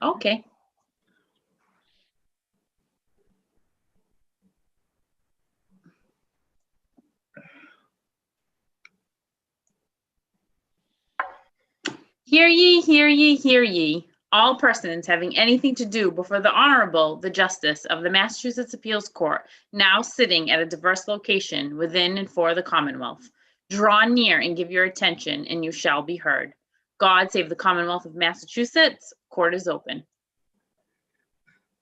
Okay. Hear ye, hear ye, hear ye. All persons having anything to do before the Honorable, the Justice of the Massachusetts Appeals Court, now sitting at a diverse location within and for the Commonwealth. Draw near and give your attention, and you shall be heard. God save the Commonwealth of Massachusetts. Court is open.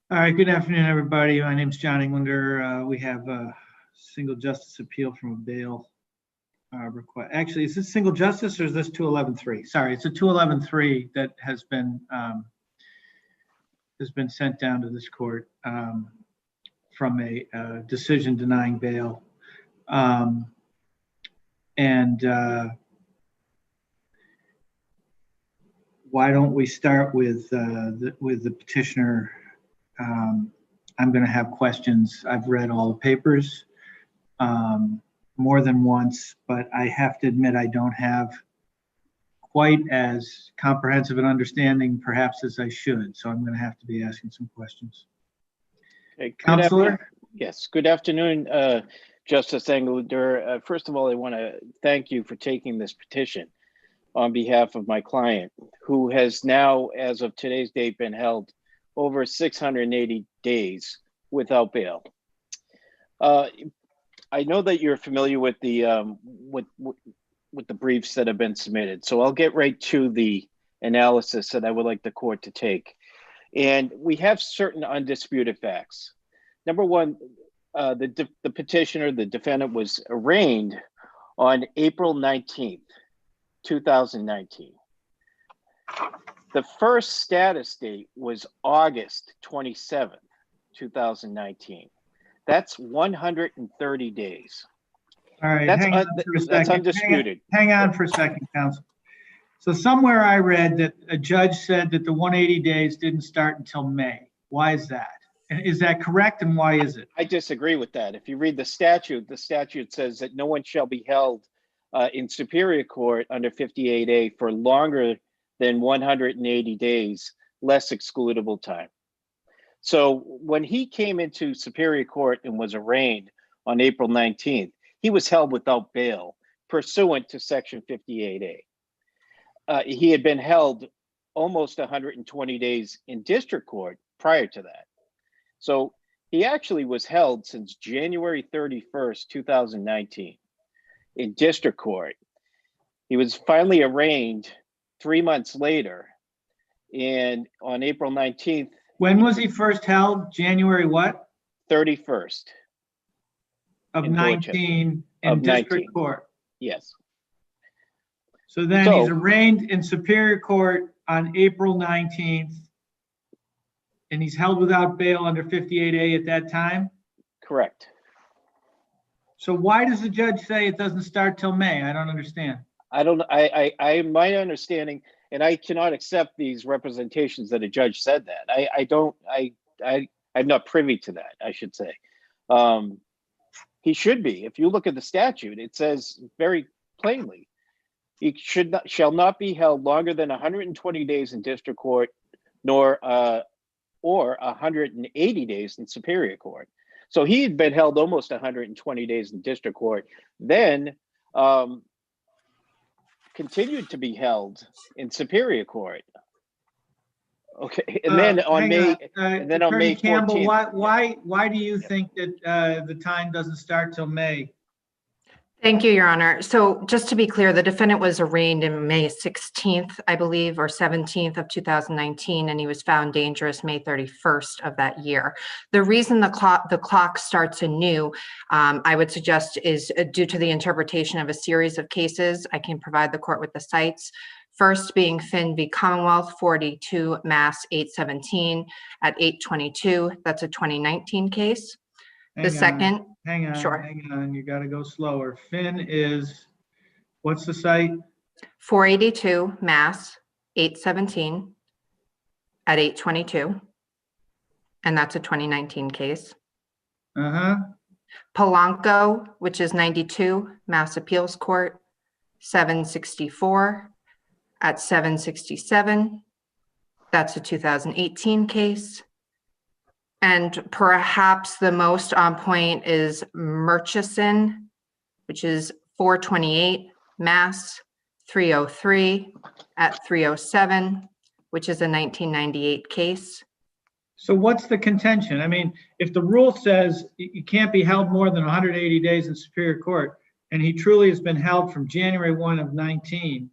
All right, good afternoon, everybody. My name is John Englander. We have a single justice appeal from a bail request. Actually, is this single justice or is this 211-3? Sorry, it's a 211-3 that has been sent down to this court from a decision denying bail. Why don't we start with the petitioner? I'm going to have questions. I've read all the papers more than once, but I have to admit I don't have quite as comprehensive an understanding perhaps as I should. So I'm going to have to be asking some questions. Okay, Counselor? Yes, good afternoon, Justice Englander. First of all, I want to thank you for taking this petition on behalf of my client, who has now, as of today's date, been held over 680 days without bail. I know that you're familiar with the with the briefs that have been submitted, so I'll get right to the analysis that I would like the court to take. And we have certain undisputed facts. Number one, the petitioner, the defendant, was arraigned on April 19th, 2019. The first status date was August 27th, 2019. That's 130 days. All right, That's, hang on for a second. That's undisputed. Hang on for a second, counsel. So somewhere I read that a judge said that the 180 days didn't start until May. Why is that? And is that correct, and why is it? I disagree with that. If you read the statute says that no one shall be held in Superior Court under 58A for longer than 180 days, less excludable time. So when he came into Superior Court and was arraigned on April 19th, he was held without bail pursuant to Section 58A. He had been held almost 120 days in district court prior to that. So he actually was held since January 31st, 2019 in district court. He was finally arraigned 3 months later, and on April 19th. When was he first held? January what? 31st. Of 19 in district court. Yes. So then he's arraigned in Superior Court on April 19th, and he's held without bail under 58A at that time? Correct. So why does the judge say it doesn't start till May? I don't understand. My understanding, and I cannot accept these representations that a judge said that. I'm not privy to that, I should say. He should be. If you look at the statute, it says very plainly, he shall not be held longer than 120 days in district court, nor or 180 days in Superior Court. So he had been held almost 120 days in district court, then continued to be held in Superior Court. Okay, and then on May, and then on May 14th. Campbell, why do you think that the time doesn't start till May? Thank you, Your Honor. So just to be clear, the defendant was arraigned in May 16th, I believe, or 17th of 2019, and he was found dangerous May 31st of that year. The reason the clock starts anew, I would suggest, is due to the interpretation of a series of cases. I can provide the court with the cites. First being Finn v. Commonwealth, 42 Mass 817 at 822. That's a 2019 case. Hang on, you got to go slower. Finn is, what's the site? 482 Mass 817 at 822. And that's a 2019 case. Polanco, which is 92 Mass Appeals Court, 764 at 767. That's a 2018 case. And perhaps the most on point is Murchison, which is 428 Mass 303 at 307, which is a 1998 case. So what's the contention? I mean, if the rule says you can't be held more than 180 days in Superior Court, and he truly has been held from January 1 of 19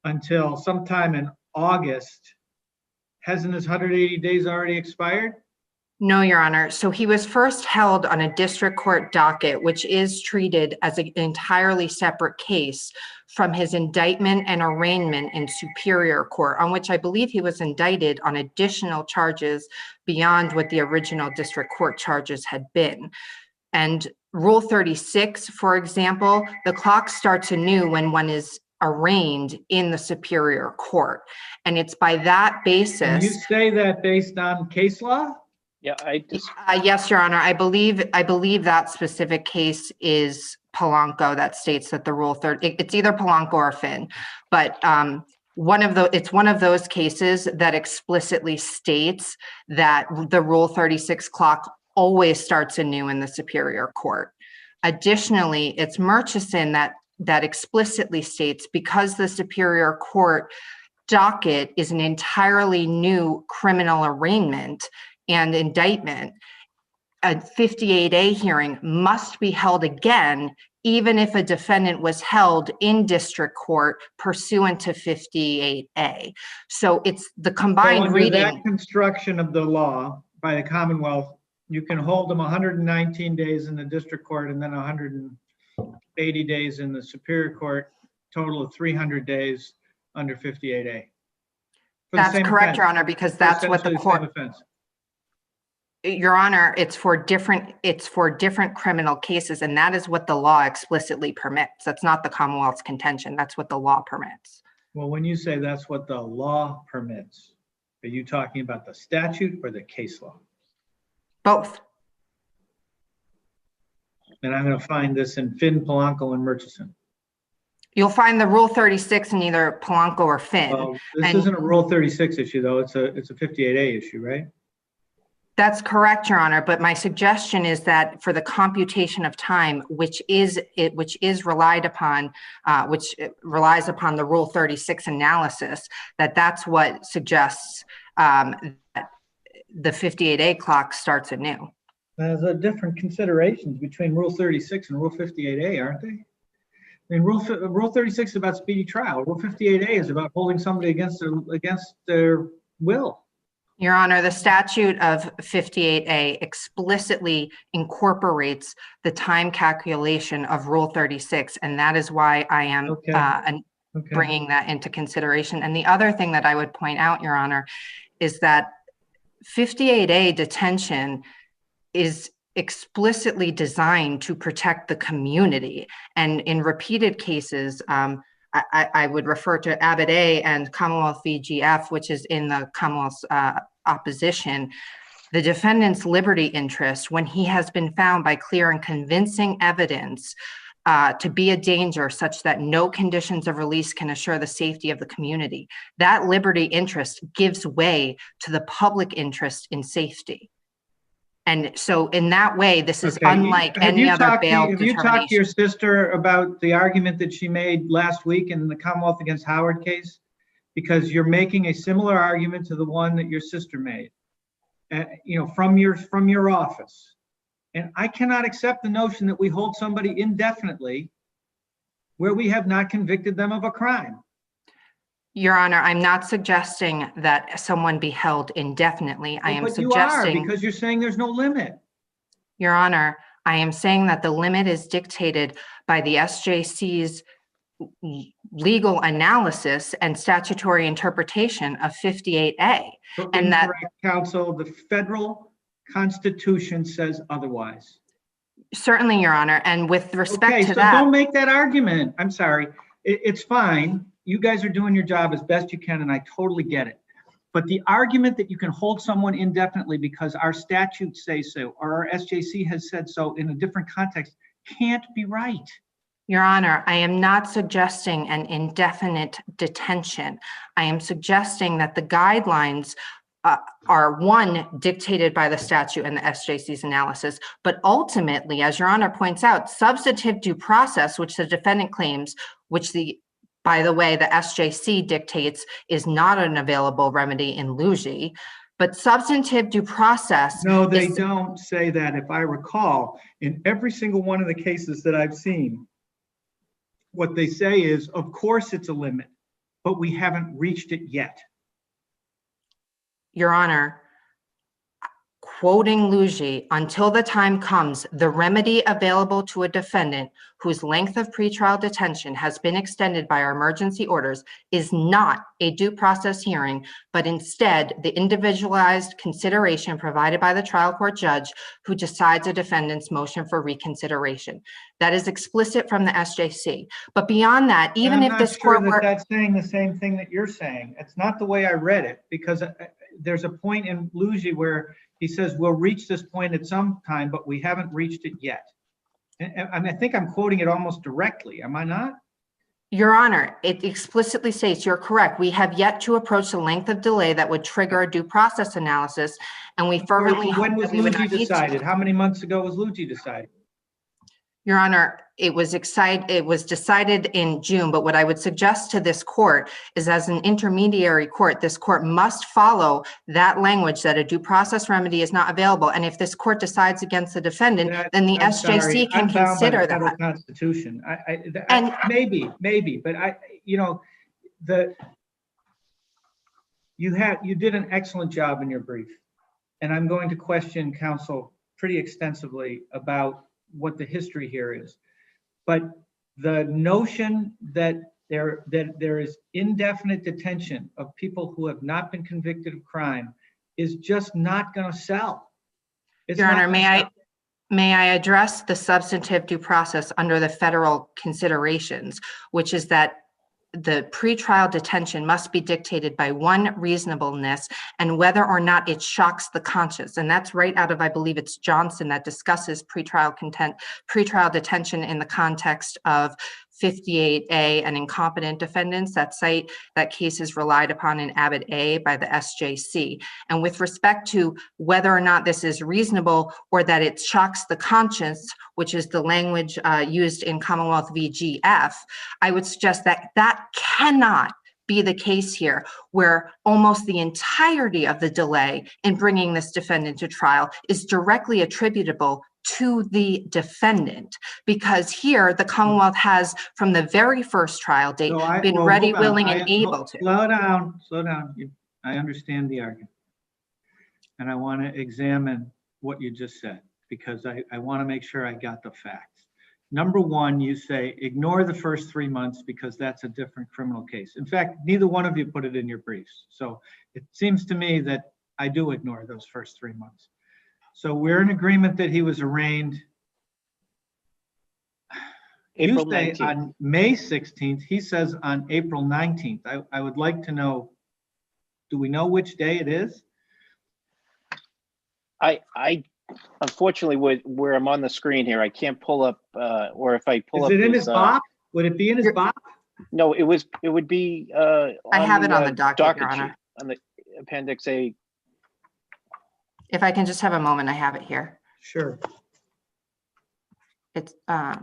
until sometime in August, hasn't his 180 days already expired? No, Your Honor. So he was first held on a district court docket, which is treated as an entirely separate case from his indictment and arraignment in Superior Court, on which I believe he was indicted on additional charges beyond what the original district court charges had been. And Rule 36, for example, the clock starts anew when one is arraigned in the Superior Court. And it's by that basis. And you say that based on case law? Yeah, Yes, Your Honor. I believe that specific case is Polanco that states that the Rule 30. It's either Polanco or Finn, but it's one of those cases that explicitly states that the Rule 36 clock always starts anew in the Superior Court. Additionally, it's Murchison that explicitly states, because the Superior Court docket is an entirely new criminal arraignment and indictment, a 58A hearing must be held again, even if a defendant was held in district court pursuant to 58A. So it's the combined reading. That construction of the law by the Commonwealth, you can hold them 119 days in the district court and then 180 days in the Superior Court, total of 300 days under 58A. That's correct, Your Honor, because that's what the court. Your Honor, it's for different criminal cases, and that is what the law explicitly permits. That's not the Commonwealth's contention. That's what the law permits. Well, when you say that's what the law permits, are you talking about the statute or the case law? Both. And I'm going to find this in Finn, Polanco, and Murchison. You'll find the Rule 36 in either Polanco or Finn. Well, this isn't a Rule 36 issue, though. It's a 58A issue, right? That's correct, Your Honor. But my suggestion is that for the computation of time, which relies upon the Rule 36 analysis, that's what suggests that the 58A clock starts anew. There's different considerations between Rule 36 and Rule 58A, aren't they? I mean, Rule 36 is about speedy trial. Rule 58A is about holding somebody against their will. Your Honor, the statute of 58A explicitly incorporates the time calculation of Rule 36, and that is why I am bringing that into consideration. And the other thing that I would point out, Your Honor, is that 58A detention is explicitly designed to protect the community. And in repeated cases, I would refer to Abbott A and Commonwealth v. GF, which is in the Commonwealth's opposition. The defendant's liberty interest, when he has been found by clear and convincing evidence to be a danger such that no conditions of release can assure the safety of the community, that liberty interest gives way to the public interest in safety. And so in that way, this is unlike any other bail determination. Have you talked to your sister about the argument that she made last week in the Commonwealth against Howard case? Because you're making a similar argument to the one that your sister made, from your office. And I cannot accept the notion that we hold somebody indefinitely where we have not convicted them of a crime. Your Honor, I'm not suggesting that someone be held indefinitely. I am suggesting. You are, because you're saying there's no limit. Your Honor, I am saying that the limit is dictated by the SJC's legal analysis and statutory interpretation of 58A. And that, counsel, the federal Constitution says otherwise. Certainly, Your Honor. And with respect to that. Don't make that argument. I'm sorry. It's fine. You guys are doing your job as best you can, and I totally get it. But the argument that you can hold someone indefinitely because our statutes say so, or our SJC has said so in a different context, can't be right. Your Honor, I am not suggesting an indefinite detention. I am suggesting that the guidelines are one, dictated by the statute and the SJC's analysis, but ultimately, as Your Honor points out, substantive due process, which the defendant claims, by the way, the SJC dictates is not an available remedy in Lucien, but substantive due process. No, they don't say that. If I recall, in every single one of the cases that I've seen, what they say is, of course it's a limit, but we haven't reached it yet. Your Honor, quoting Lucien, until the time comes, the remedy available to a defendant whose length of pretrial detention has been extended by our emergency orders is not a due process hearing, but instead the individualized consideration provided by the trial court judge who decides a defendant's motion for reconsideration. That is explicit from the SJC. But beyond that, even if this court were— that's saying the same thing that you're saying. It's not the way I read it, because there's a point in Lucien where he says, we'll reach this point at some time, but we haven't reached it yet. And I think I'm quoting it almost directly. Am I not? Your Honor, it explicitly states you're correct. We have yet to approach the length of delay that would trigger a due process analysis. And we fervently hope— When was Lucien decided? How many months ago was Lucien decided? Your Honor, it was decided in June, but what I would suggest to this court is, as an intermediary court, this court must follow that language that a due process remedy is not available. And if this court decides against the defendant, then the SJC can consider that. Federal Constitution. Maybe, but you did an excellent job in your brief, and I'm going to question counsel pretty extensively about what the history here is. But the notion that there is indefinite detention of people who have not been convicted of crime is just not going to sell. Your Honor, may I address the substantive due process under the federal considerations, which is that the pretrial detention must be dictated by one, reasonableness, and whether or not it shocks the conscience. And that's right out of, I believe it's Johnson, that discusses pretrial detention in the context of 58A and incompetent defendants. That case is relied upon in Abbott A by the SJC. And with respect to whether or not this is reasonable or that it shocks the conscience, which is the language used in Commonwealth v. GF, I would suggest that that cannot be the case here, where almost the entirety of the delay in bringing this defendant to trial is directly attributable to the defendant, because here the Commonwealth has, from the very first trial date, been ready, willing, and able to. Slow down. I understand the argument. And I want to examine what you just said, because I want to make sure I got the facts. Number one, you say, ignore the first 3 months because that's a different criminal case. In fact, neither one of you put it in your briefs. So it seems to me that I do ignore those first 3 months. So we're in agreement that he was arraigned April Tuesday 19th. on May 16th. He says on April 19th. I would like to know, do we know which day it is? I unfortunately, where I'm on the screen here, I can't pull up, or if I pull up. Is it in his box? Would it be in his box? No, it would be. I have it on the docket, Your Honor. Sheet, on the Appendix A. If I can just have a moment, I have it here. Sure. It's I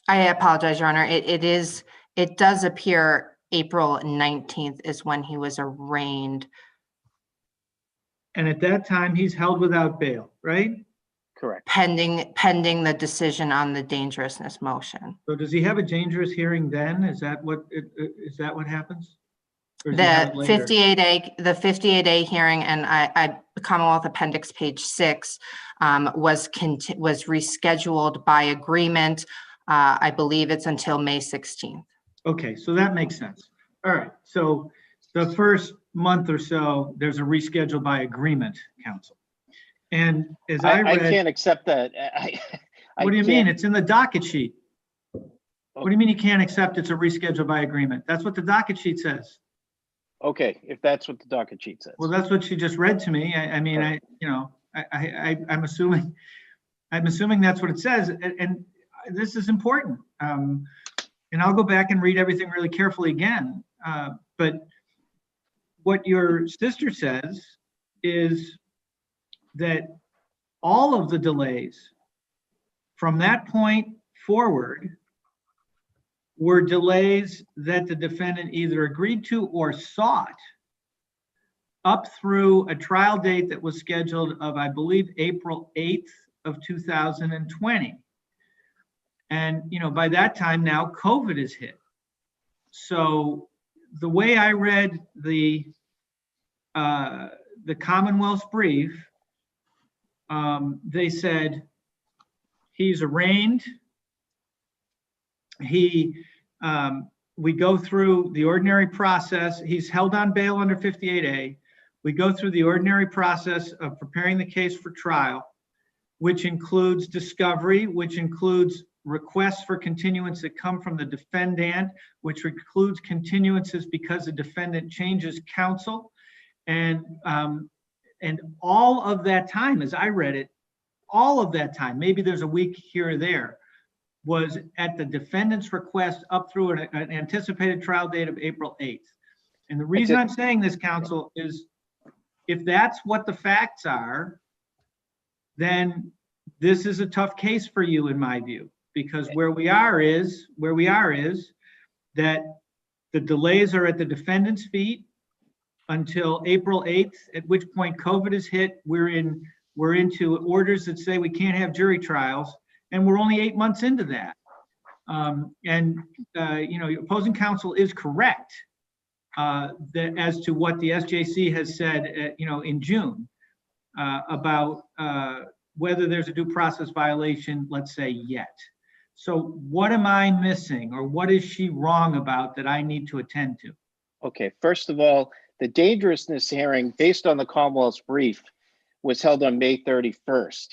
apologize, Your Honor. It does appear April 19th is when he was arraigned. And at that time, he's held without bail, right? Correct. Pending the decision on the dangerousness motion. So does he have a dangerous hearing then? Is that what happens? Or does he The have it later? 58A hearing, and Commonwealth Appendix page 6 was rescheduled by agreement. I believe it's until May 16th. Okay, so that makes sense. All right, so the first month or so, there's a reschedule by agreement, counsel. And as I read— I can't accept that. What do you mean? It's in the docket sheet. What do you mean you can't accept it's a reschedule by agreement? That's what the docket sheet says. Okay, if that's what the docket sheet says. Well, that's what she just read to me. I mean, Right. I'm assuming that's what it says, and this is important. And I'll go back and read everything really carefully again. But what your sister says is that all of the delays from that point forward were delays that the defendant either agreed to or sought up through a trial date that was scheduled of, I believe, April 8th of 2020. And, by that time now, COVID is hit. So the way I read the Commonwealth's brief, they said he's arraigned. We go through the ordinary process. He's held on bail under 58A. We go through the ordinary process of preparing the case for trial, which includes discovery, which includes requests for continuance that come from the defendant, which includes continuances because the defendant changes counsel. And all of that time, as I read it, all of that time, maybe there's a week here or there, was at the defendant's request up through an anticipated trial date of April 8th. And the reason I'm saying this, counsel, is if that's what the facts are, then this is a tough case for you, in my view, because where we are is that the delays are at the defendant's feet until April 8th, at which point COVID is hit. We're into orders that say we can't have jury trials, and we're only 8 months into that. Your opposing counsel is correct as to what the SJC has said, in June about whether there's a due process violation, let's say, yet. So what am I missing, or what is she wrong about that I need to attend to? Okay, first of all, the dangerousness hearing, based on the Commonwealth's brief, was held on May 31st.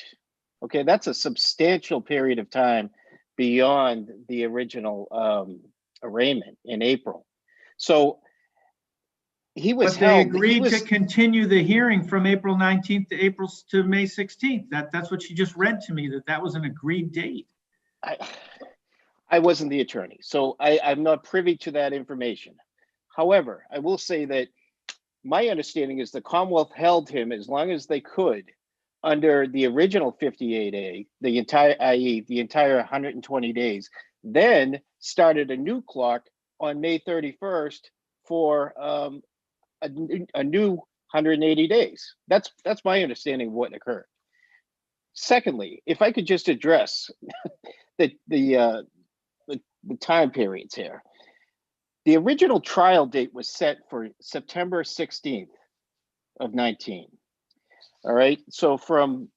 Okay, that's a substantial period of time beyond the original arraignment in April. So he was held. But they agreed to continue the hearing from April 19th to May 16th. That's what she just read to me, that was an agreed date. I wasn't the attorney, so I'm not privy to that information. However, I will say that my understanding is the Commonwealth held him as long as they could under the original 58A, the entire 120 days, then started a new clock on May 31st for a new 180 days. That's my understanding of what occurred. Secondly, if I could just address the time periods here. The original trial date was set for September 16th of 19. All right, so from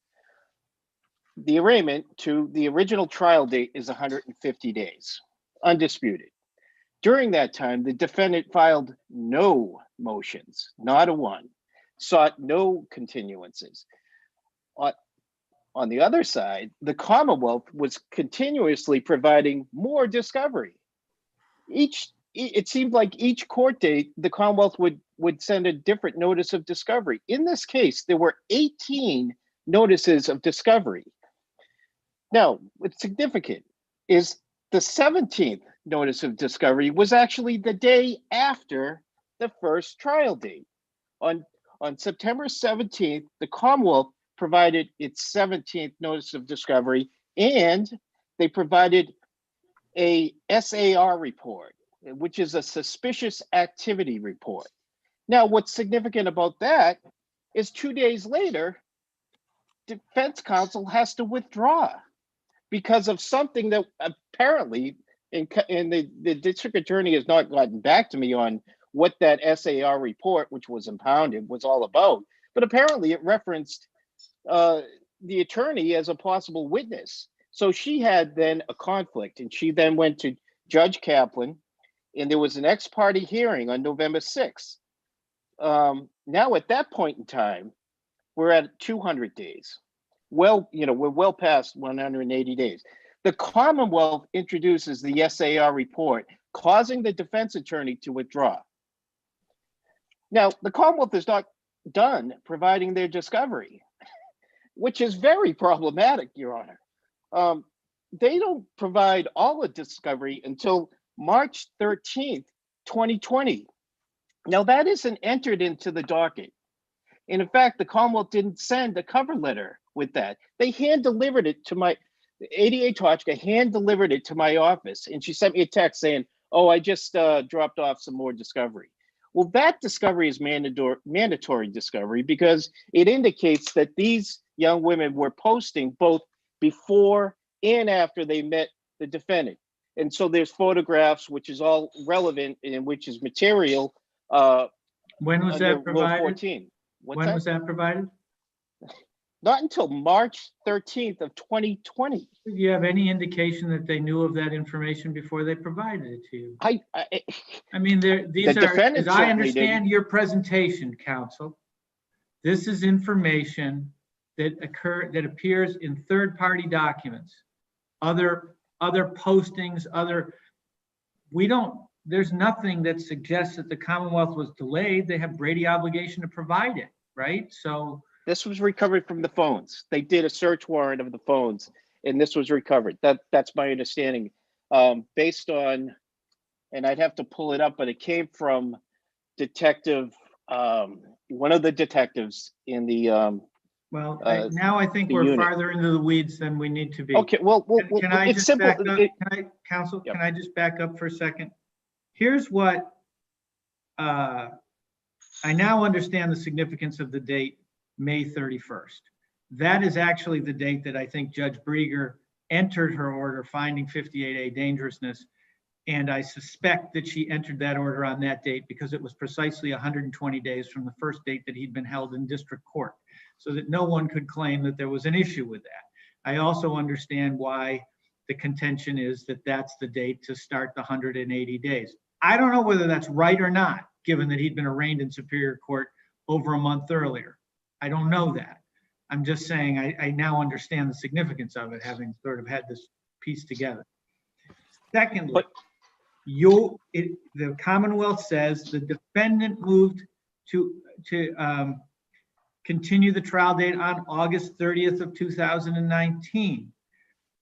the arraignment to the original trial date is 150 days, undisputed. During that time, the defendant filed no motions, not a one, sought no continuances. On the other side, the Commonwealth was continuously providing more discovery. It seemed like each court date, the Commonwealth would send a different notice of discovery. In this case, there were 18 notices of discovery. Now, what's significant is the 17th notice of discovery was actually the day after the first trial date. On September 17th, the Commonwealth provided its 17th notice of discovery, and they provided a SAR report, which is a suspicious activity report. Now, what's significant about that is 2 days later, defense counsel has to withdraw because of something that apparently, and the district attorney has not gotten back to me on what that SAR report, which was impounded, was all about. But apparently it referenced the attorney as a possible witness. So she had then a conflict, and she then went to Judge Kaplan, and there was an ex parte hearing on November 6th. Now at that point in time, we're at 200 days. Well, we're well past 180 days. The Commonwealth introduces the SAR report, causing the defense attorney to withdraw. Now, the Commonwealth is not done providing their discovery. which is very problematic, Your Honor. They don't provide all the discovery until March 13th, 2020. Now, that isn't entered into the docket. And in fact, the Commonwealth didn't send a cover letter with that. They hand-delivered it to my, ADA Tochka hand-delivered it to my office, and she sent me a text saying, oh, I just dropped off some more discovery. Well, that discovery is mandatory discovery because it indicates that these young women were posting both before and after they met the defendant. And so there's photographs, which is all relevant and which is material. When was that provided? 14. When was that provided? Not until March 13th of 2020. Do you have any indication that they knew of that information before they provided it to you? I mean, these are, as I understand your presentation, counsel, this is information that appears in third-party documents, other postings, there's nothing that suggests that the Commonwealth was delayed. They have Brady obligation to provide it, right? So this was recovered from the phones. They did a search warrant of the phones, and this was recovered. That's my understanding, based on, and I'd have to pull it up, but it came from detective, one of the detectives in the. Well, now I think we're unit. Farther into the weeds than we need to be. Okay, well, can I it's just simple. back up? Counsel, Yep. Can I just back up for a second? Here's what I now understand the significance of the date, May 31st. That is actually the date that I think Judge Brieger entered her order finding 58A dangerousness. And I suspect that she entered that order on that date because it was precisely 120 days from the first date that he'd been held in district court, so that no one could claim that there was an issue with that. I also understand why the contention is that that's the date to start the 180 days. I don't know whether that's right or not, given that he'd been arraigned in Superior Court over a month earlier. I don't know that. I'm just saying I now understand the significance of it, having sort of had this piece together. Secondly, the Commonwealth says the defendant moved to continue the trial date on August 30th of 2019.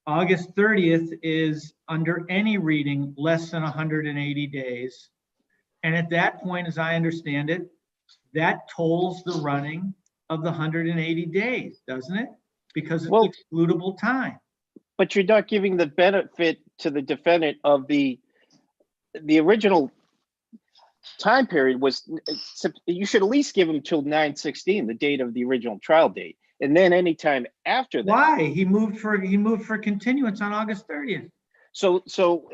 August 30th is, under any reading, less than 180 days. And at that point, as I understand it, that tolls the running of the 180 days, doesn't it? Because it's excludable time. But you're not giving the benefit to the defendant of the original time period was, you should at least give him till 9/16, the date of the original trial date. And then anytime after that. Why? He moved for continuance on August 30th. So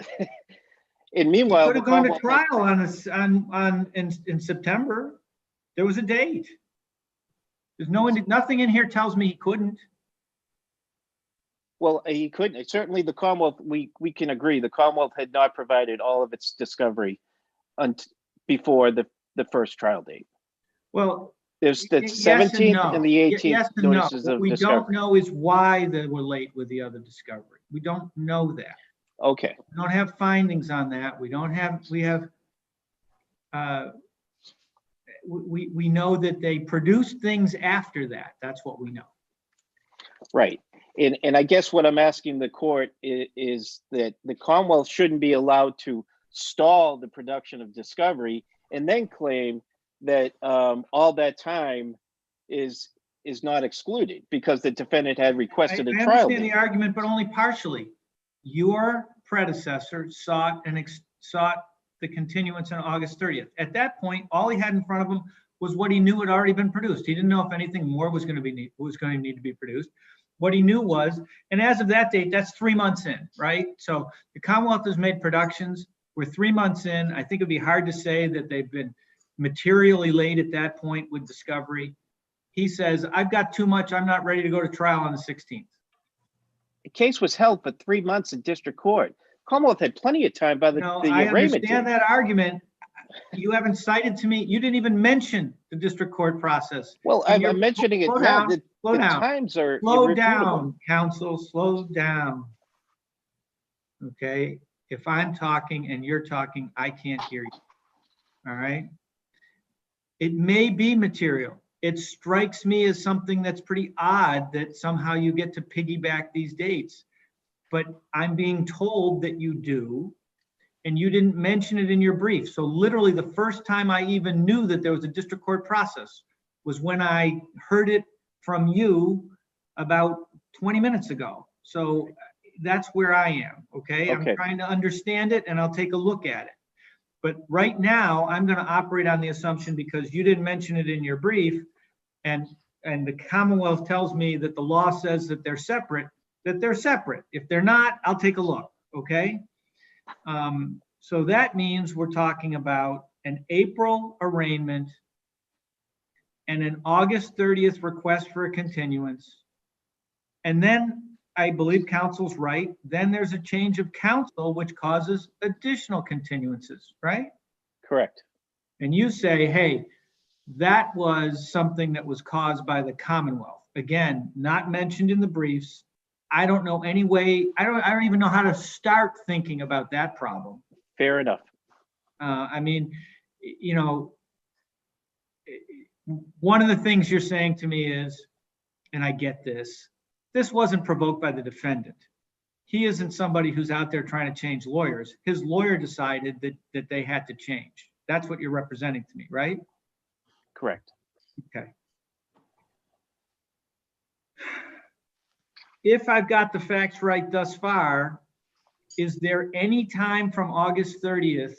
and meanwhile, he could have gone to trial in September. There was a date. There's nothing in here tells me he couldn't. Well, he couldn't. Certainly the Commonwealth, we can agree, the Commonwealth had not provided all of its discovery before the first trial date. Well, there's the 17th and the 18th yes and notices no. What of we discovery. don't know is why they were late with the other discovery. We don't know that. Okay. We don't have findings on that. We know that they produced things after that. That's what we know. Right. And I guess what I'm asking the court is that the Commonwealth shouldn't be allowed to stall the production of discovery and then claim that all that time is not excluded because the defendant had requested a trial. I understand the argument, but only partially. Your predecessor sought the continuance on August 30th. At that point, all he had in front of him was what he knew had already been produced. He didn't know if anything more was going to need to be produced. What he knew was, and as of that date, that's 3 months in, right? So the Commonwealth has made productions. We're 3 months in. I think it'd be hard to say that they've been materially late at that point with discovery. He says, I've got too much. I'm not ready to go to trial on the 16th. The case was held for 3 months in district court. Commonwealth had plenty of time by the arraignment. I understand that argument. You haven't cited to me. You didn't even mention the district court process. Well, I'm mentioning it now. Slow down. Times are slow down, counsel. Slow down. Okay. If I'm talking and you're talking, I can't hear you. All right. It may be material it strikes me as something that's pretty odd that somehow you get to piggyback these dates. But I'm being told that you do, and you didn't mention it in your brief. So literally the first time I even knew that there was a district court process was when I heard it from you about 20 minutes ago. So that's where I am, okay? Okay. I'm trying to understand it and I'll take a look at it. But right now, I'm gonna operate on the assumption because you didn't mention it in your brief and the Commonwealth tells me that the law says that they're separate, that they're separate. If they're not, I'll take a look, okay? So that means we're talking about an April arraignment and an August 30th request for a continuance. And then I believe counsel's right. Then there's a change of counsel, which causes additional continuances, right? Correct. And you say, hey, that was something that was caused by the Commonwealth. Again, not mentioned in the briefs. I don't know any way, I don't even know how to start thinking about that problem. Fair enough. I mean, you know, one of the things you're saying to me is, and I get this wasn't provoked by the defendant. He isn't somebody who's out there trying to change lawyers. His lawyer decided that they had to change. That's what you're representing to me, right? Correct. Okay. If I've got the facts right thus far, is there any time from August 30th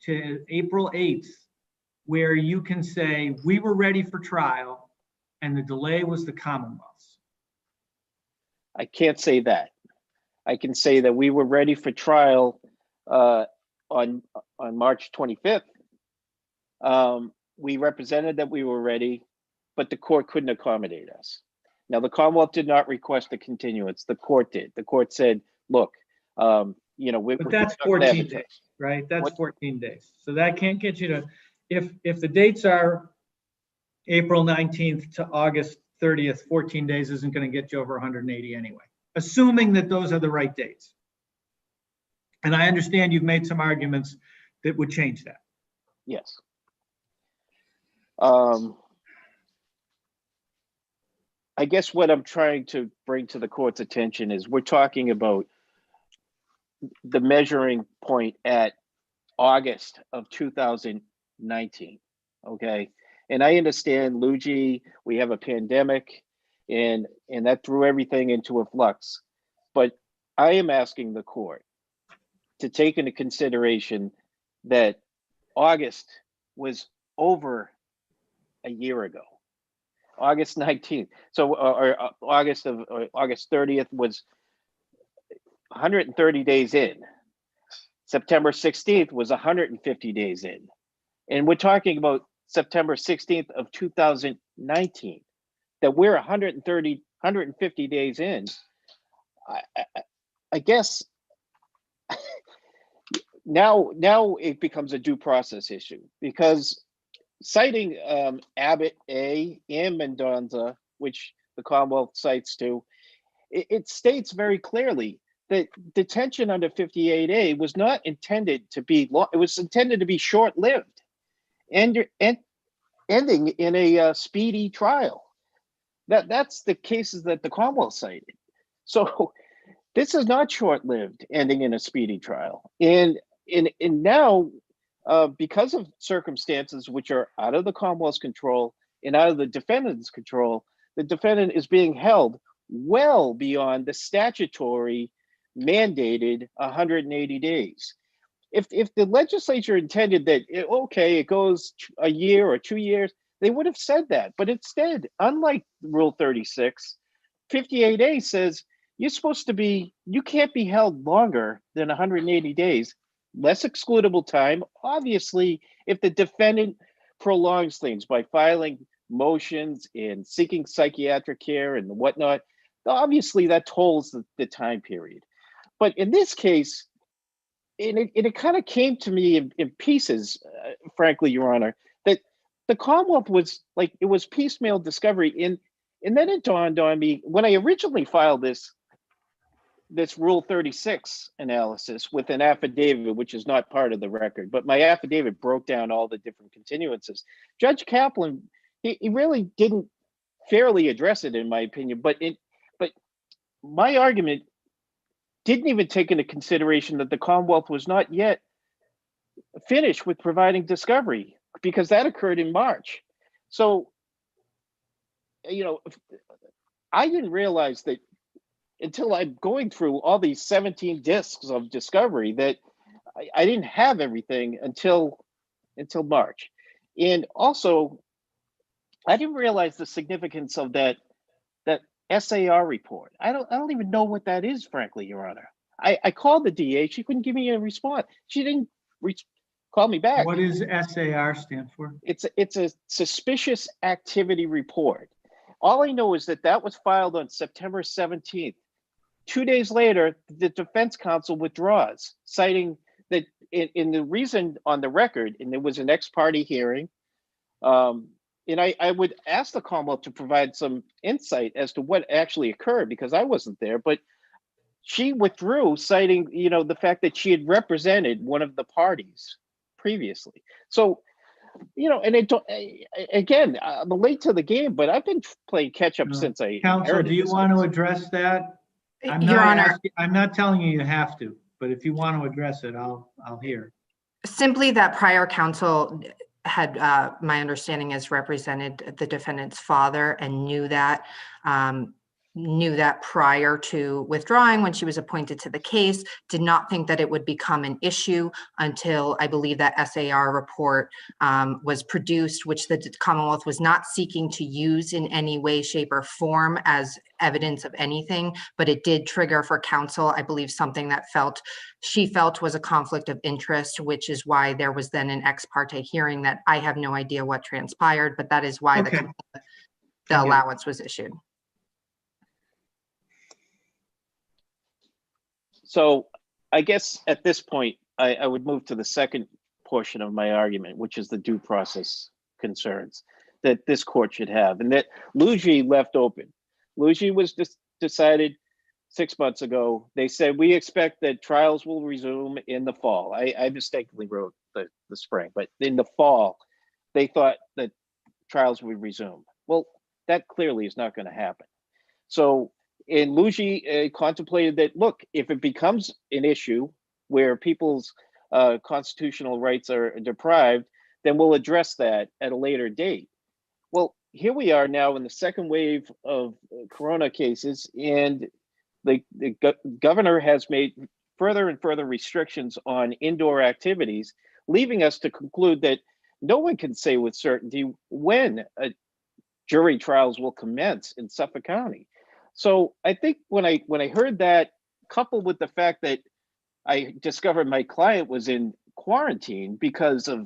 to April 8th where you can say we were ready for trial and the delay was the Commonwealth's? I can't say that. I can say that we were ready for trial on March 25th. We represented that we were ready, but the court couldn't accommodate us. Now, the Commonwealth did not request a continuance. The court did. The court said, look, you know, but that's 14 days, right? That's 14 days. So that can't get you to, if the dates are April 19th to August 30th, 14 days isn't going to get you over 180 anyway, assuming that those are the right dates. And I understand you've made some arguments that would change that. Yes. I guess what I'm trying to bring to the court's attention is we're talking about the measuring point at August of 2019, okay? And I understand, Luigi, we have a pandemic and that threw everything into a flux. But I am asking the court to take into consideration that August was over a year ago. August 19th. So August 30th was 130 days in. September 16th was 150 days in. And we're talking about September 16th of 2019, that we're 150 days in. I guess now it becomes a due process issue, because citing Abbott A and Mendoza, which the Commonwealth cites too, it states very clearly that detention under 58A was not intended to be long. It was intended to be short-lived and ending in a speedy trial. That's the cases that the Commonwealth cited. So this is not short-lived, ending in a speedy trial. And now, because of circumstances which are out of the Commonwealth's control and out of the defendant's control, the defendant is being held well beyond the statutory mandated 180 days. If the legislature intended that, it goes a year or 2 years, they would have said that. But instead, unlike Rule 36, 58A says you can't be held longer than 180 days, less excludable time. Obviously, if the defendant prolongs things by filing motions and seeking psychiatric care and whatnot, obviously that tolls the time period. But in this case, it kind of came to me in pieces, frankly, Your Honor, that the Commonwealth was like, it was piecemeal discovery. And then it dawned on me, when I originally filed this Rule 36 analysis with an affidavit, which is not part of the record, but my affidavit broke down all the different continuances. Judge Kaplan he really didn't fairly address it, in my opinion. But my argument didn't even take into consideration that the Commonwealth was not yet finished with providing discovery, because that occurred in March. So, I didn't realize that until I'm going through all these 17 discs of discovery that I didn't have everything until March. And also, I didn't realize the significance of that SAR report. I don't even know what that is, frankly, Your Honor. I called the DA. She couldn't give me a response. She didn't call me back. What does SAR stand for? It's a suspicious activity report. All I know is that was filed on September 17th. 2 days later, the defense counsel withdraws, citing that in the reason on the record, and it was an ex parte hearing. And I would ask the Commonwealth to provide some insight as to what actually occurred, because I wasn't there, but she withdrew, citing, the fact that she had represented one of the parties previously. So, and again, I'm late to the game, but I've been playing catch up since I Counsel, do you want to address that? Your Honor, I'm not telling you have to, but if you want to address it, I'll hear. simply that prior counsel had, my understanding is, represented the defendant's father and knew that prior to withdrawing when she was appointed to the case, did not think that it would become an issue until I believe that SAR report was produced, which the Commonwealth was not seeking to use in any way, shape, or form as evidence of anything, but it did trigger for counsel, I believe, something that she felt was a conflict of interest, which is why there was then an ex parte hearing that I have no idea what transpired, but that is why the allowance was issued. So I guess at this point, I would move to the second portion of my argument, which is the due process concerns that this court should have, and that Lucien left open. Lucien was decided 6 months ago. They said, we expect that trials will resume in the fall. I mistakenly wrote the spring, but in the fall, they thought that trials would resume. Well, that clearly is not going to happen. So, and Lucien contemplated that, look, if it becomes an issue where people's constitutional rights are deprived, then we'll address that at a later date. Well, here we are now in the second wave of corona cases, and the governor has made further and further restrictions on indoor activities, leaving us to conclude that no one can say with certainty when jury trials will commence in Suffolk County. So I think when I heard that, coupled with the fact that I discovered my client was in quarantine because of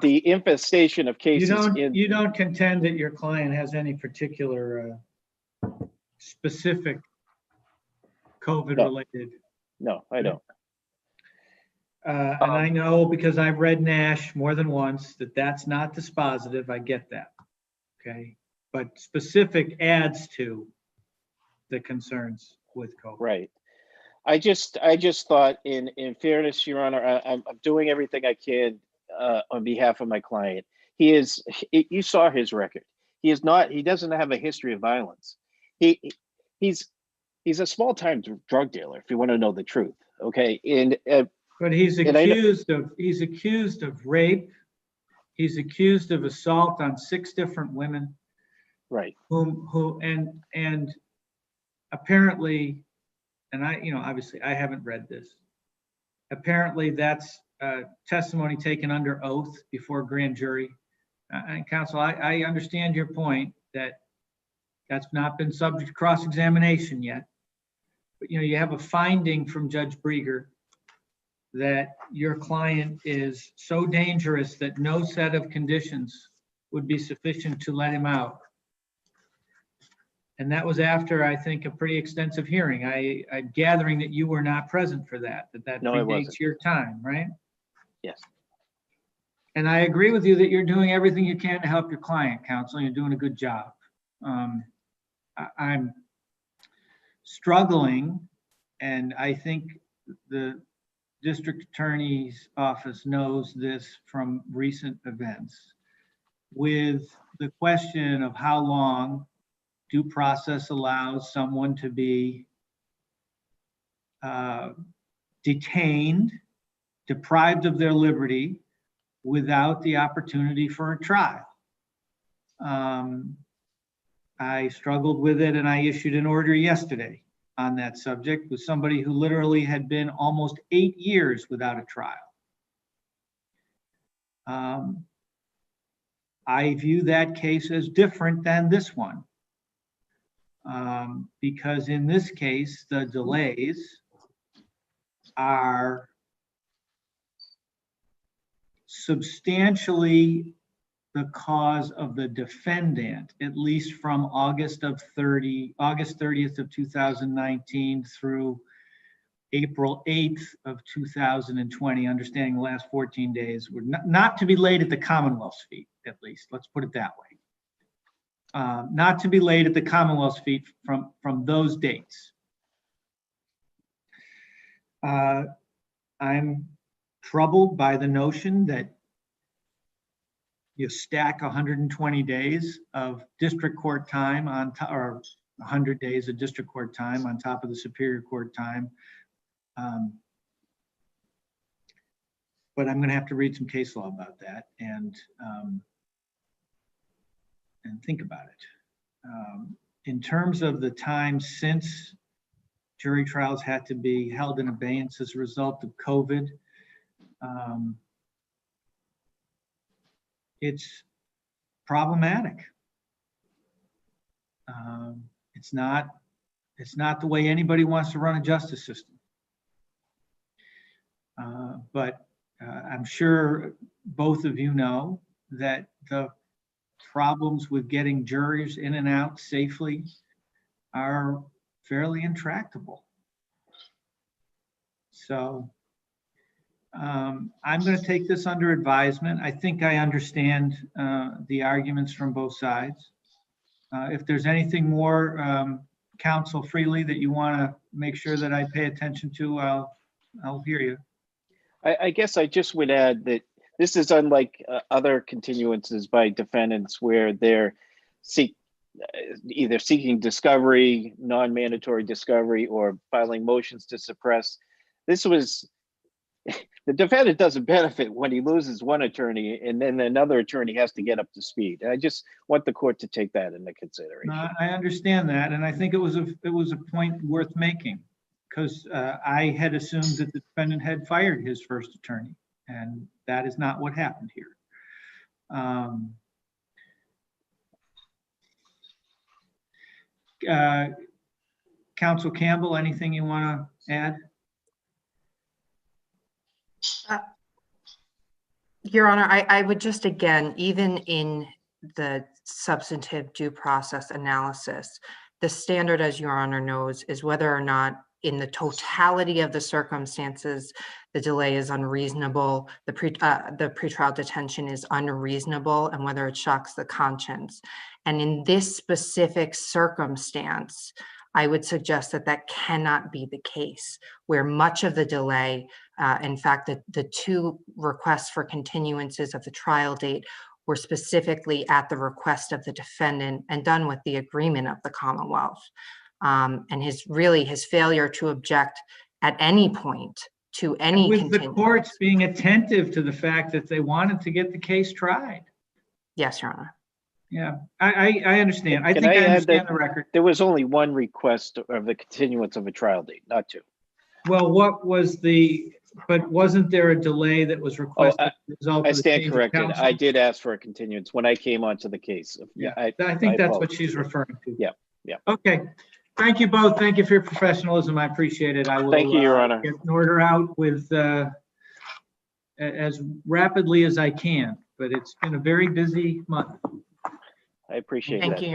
the infestation of cases. You don't contend that your client has any particular specific COVID related? No, I don't. And I know, because I've read Nash more than once, that that's not dispositive. I get that. Okay. But specific adds to the concerns with COVID. Right. I just thought, in fairness, Your Honor, I'm doing everything I can on behalf of my client. You saw his record. He doesn't have a history of violence. He's a small-time drug dealer, if you want to know the truth. Okay. But he's accused of rape. He's accused of assault on 6 different women. Right. And apparently, and obviously I haven't read this. Apparently that's testimony taken under oath before grand jury. And counsel, I understand your point that that's not been subject to cross-examination yet. But you have a finding from Judge Brieger that your client is so dangerous that no set of conditions would be sufficient to let him out. And that was after, I think, a pretty extensive hearing. I'm gathering that you were not present for that No, I predates wasn't. your time, right? Yes. And I agree with you that you're doing everything you can to help your client, counsel. You're doing a good job. I'm struggling, and I think the district attorney's office knows this from recent events, with the question of how long due process allows someone to be detained, deprived of their liberty without the opportunity for a trial. I struggled with it, and I issued an order yesterday on that subject with somebody who literally had been almost 8 years without a trial. I view that case as different than this one, because in this case, the delays are substantially the cause of the defendant, at least from August 30th of 2019 through April 8th of 2020, understanding the last 14 days were not to be laid at the Commonwealth's feet, at least. Let's put it that way. Not to be laid at the Commonwealth's feet from those dates. I'm troubled by the notion that you stack 120 days of district court time on top, or 100 days of district court time on top of the Superior Court time. But I'm going to have to read some case law about that and think about it. In terms of the time since jury trials had to be held in abeyance as a result of COVID, it's problematic. It's not the way anybody wants to run a justice system. But I'm sure both of you know that the problems with getting jurors in and out safely are fairly intractable. So I'm going to take this under advisement. I think I understand the arguments from both sides. If there's anything more, Counsel Freely, that you want to make sure that I pay attention to, I'll hear you. I guess I just would add that this is unlike other continuances by defendants where they're either seeking discovery, non-mandatory discovery, or filing motions to suppress. This was, the defendant doesn't benefit when he loses one attorney and then another attorney has to get up to speed. I just want the court to take that into consideration. I understand that, and I think it was a point worth making, because I had assumed that the defendant had fired his first attorney, and that is not what happened here. Counsel Campbell, anything you want to add? Your Honor, I would just, again, even in the substantive due process analysis, the standard, as Your Honor knows, is whether or not in the totality of the circumstances, the delay is unreasonable, the pretrial detention is unreasonable, and whether it shocks the conscience. And in this specific circumstance, I would suggest that that cannot be the case, where much of the delay, in fact, the two requests for continuances of the trial date were specifically at the request of the defendant and done with the agreement of the Commonwealth. And his failure to object at any point to any with the courts being attentive to the fact that they wanted to get the case tried. Yes, Your Honor. Yeah, I understand. I think I understand the record. There was only one request of the continuance of a trial date, not two. Well, but wasn't there a delay that was requested? I stand corrected. I did ask for a continuance when I came onto the case. Yeah, I think that's what she's referring to. Yeah. Okay. Thank you both. Thank you for your professionalism. I appreciate it. I will Thank you, Your Honor. Get an order out with as rapidly as I can, but it's been a very busy month. I appreciate that. Thank you, Your